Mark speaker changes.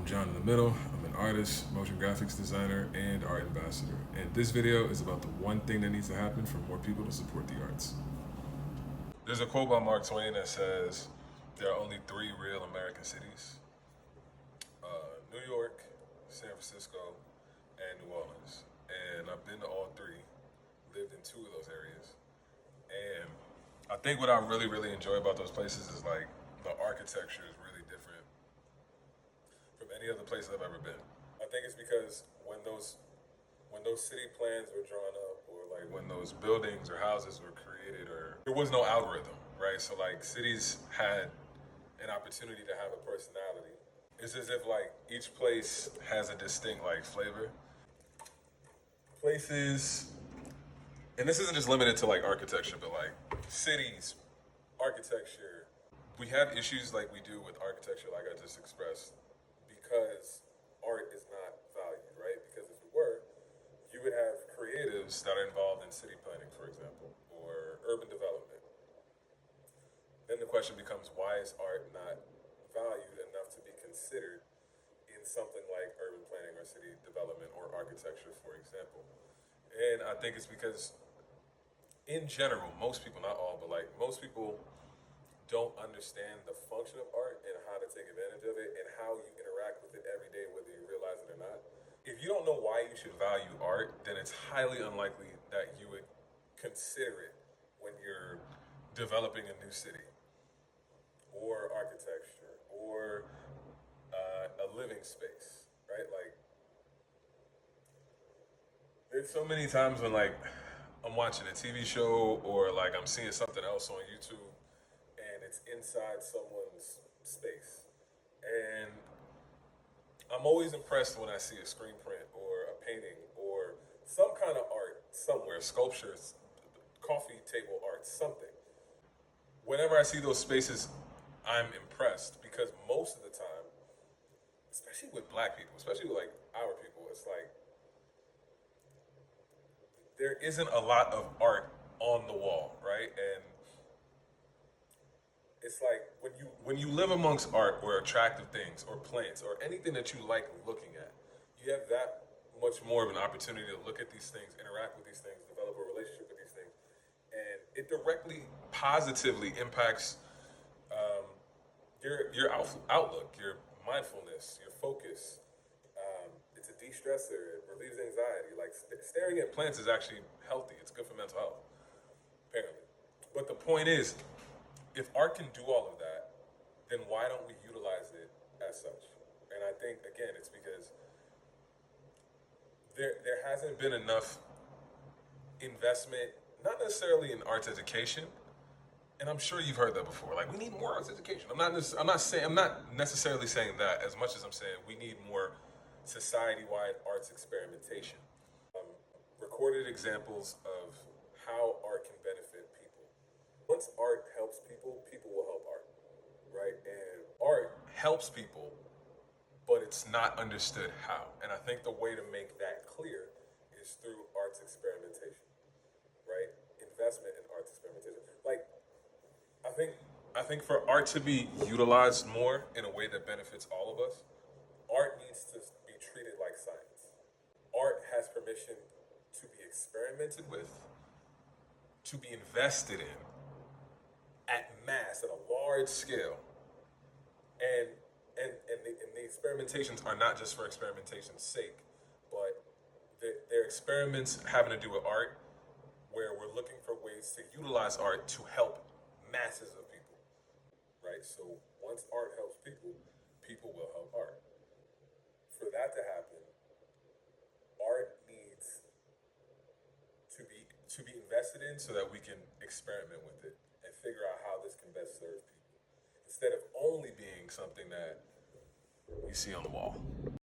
Speaker 1: I'm John in the Middle. I'm an artist, motion graphics designer, and art ambassador. And this video is about the one thing that needs to happen for more people to support the arts. There's a quote by Mark Twain that says, there are only three real American cities. New York, San Francisco, and New Orleans. And I've been to all three, lived in two of those areas. And I think what I really enjoy about those places is like the architecture is really different from any other place I've ever been. I think it's because when those city plans were drawn up, or like when those buildings or houses were created, or there was no algorithm, right? So like cities had an opportunity to have a personality. It's as if like each place has a distinct like flavor. Places, and this isn't just limited to like architecture, but like cities, architecture. We have issues like we do with architecture, like I just expressed, because art is not valued, right? Because if it were, you would have creatives that are involved in city planning, for example, or urban development. Then the question becomes, why is art not valued enough to be considered in something like urban planning or city development or architecture, for example? And I think it's because, in general, most people, not all, but like most people don't understand the function of art and how to take advantage of it and how you interact with it every day, whether you realize it or not. If you don't know why you should value art, then it's highly unlikely that you would consider it when you're developing a new city or architecture or a living space, right? Like, there's so many times when like I'm watching a TV show or like I'm seeing something else on YouTube and it's inside someone's space. And I'm always impressed when I see a screen print or a painting or some kind of art somewhere, sculptures, coffee table art, something. Whenever I see those spaces, I'm impressed because most of the time, especially with black people, especially with like our people, it's like there isn't a lot of art on the wall, right? And it's like when you live amongst art or attractive things or plants or anything that you like looking at, you have that much more of an opportunity to look at these things, interact with these things, develop a relationship with these things, and it directly positively impacts your outlook, your mindfulness, your focus. It's a de-stressor. It relieves anxiety. Like staring at plants is actually healthy. It's good for mental health, apparently. But the point is, if art can do all of that, then why don't we utilize it as such? And I think again, it's because there hasn't been enough investment, not necessarily in arts education. And I'm sure you've heard that before. Like, we need more arts education. I'm not necessarily saying that as much as I'm saying we need more society-wide arts experimentation. Recorded examples of how art can benefit people. Once art helps people, people will help art, right? And art helps people, but it's not understood how. And I think the way to make that clear is through arts experimentation, right? Investment in arts experimentation. Like, I think for art to be utilized more in a way that benefits all of us, art needs to be treated like science. Art has permission to be experimented with, to be invested in at mass, at a large scale. And the experimentations are not just for experimentation's sake, but they're experiments having to do with art where we're looking for ways to utilize art to help masses of people, right? So once art helps people, people will help art. For that to happen, art needs to be invested in so that we can experiment with it and figure out how this can best serve people instead of only being something that you see on the wall.